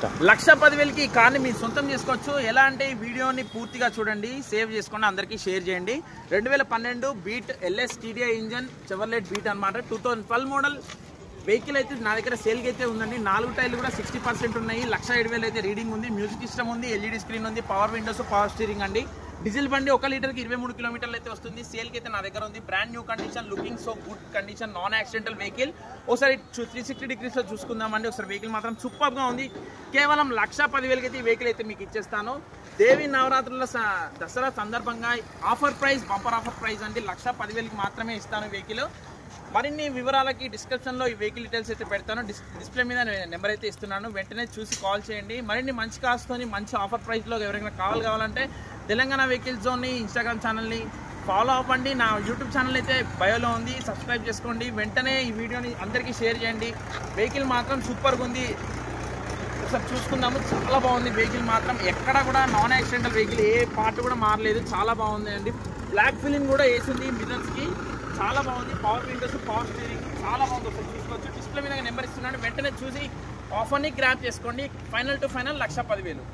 1,10,000కి ఈ కార్ని మీరు సొంతం చేసుకోవచ్చు. ఎలా అంటే ఈ వీడియోని పూర్తిగా చూడండి, సేవ్ చేసుకోండి, అందరికీ షేర్ చేయండి. 2012 beat LS TDI engine Chevrolet beat అనమాట. 2012 మోడల్ వెహికల్ అయితే నా దగ్గర సేల్కి అయితే ఉందండి. 4 టైర్లు కూడా 60% ఉన్నాయి. 1,07,000 అయితే రీడింగ్ ఉంది. మ్యూజిక్ సిస్టమ్ ఉంది, LED స్క్రీన్ ఉంది, పవర్ విండోస్, పవర్ స్టీరింగ్ అండి. డీజిల్ బండి 1 లీటర్కి 23 కిలోమీటర్లు అయితే వస్తుంది. సేల్కి అయితే నా దగ్గర ఉంది. Brand new condition, looking so good condition, non accidental vehicle. ఒకసారి 360 డిగ్రీస్లో చూసుకుందామండి. ఒకసారి వెహికల్ మాత్రం సూపర్గా ఉంది. కేవలం 1,10,000కి అయితే ఈ వెహికల్ అయితే మీకు ఇచ్చేస్తాను. దేవి నవరాత్రుల దసరా సందర్భంగా offer price, bumper offer price అండి. 1,10,000కి మాత్రమే ఇస్తాను వెహికల్. మరిన్ని వివరాలకి డిస్క్రిప్షన్లో ఈ వెహికల్ డీటెయిల్స్ అయితే పెడతాను. డిస్ప్లే మీద నెంబర్ అయితే ఇస్తున్నాను, వెంటనే చూసి కాల్ చేయండి. మరిన్ని మంచి కాస్ట్తోని మంచి ఆఫర్ ప్రైస్లో ఎవరైనా కావాలంటే తెలంగాణ వెహికల్ జోన్ని ఇన్స్టాగ్రామ్ ఛానల్ని ఫాలో అవ్వండి. నా యూట్యూబ్ ఛానల్ అయితే బయోలో ఉంది, సబ్స్క్రైబ్ చేసుకోండి. వెంటనే ఈ వీడియోని అందరికీ షేర్ చేయండి. వెహికల్ మాత్రం సూపర్గా ఉంది. ఒకసారి చూసుకుందాము. చాలా బాగుంది వెహికల్ మాత్రం. ఎక్కడ కూడా నాన్ యాక్సిడెంటల్ వెహికల్, ఏ పార్ట్ కూడా మారలేదు. చాలా బాగుంది అండి. బ్లాక్ ఫిలిం కూడా వేసింది మిర్రర్స్కి, చాలా బాగుంది. పవర్ విండోస్, పవర్ స్టీరింగ్ చాలా బాగుంది. ఒకసారి చూసుకోవచ్చు. డిస్ప్లే మీద నెంబర్ ఇస్తున్నాను, వెంటనే చూసి ఆఫర్ని గ్రాప్ చేసుకోండి. Final to final 1,10,000.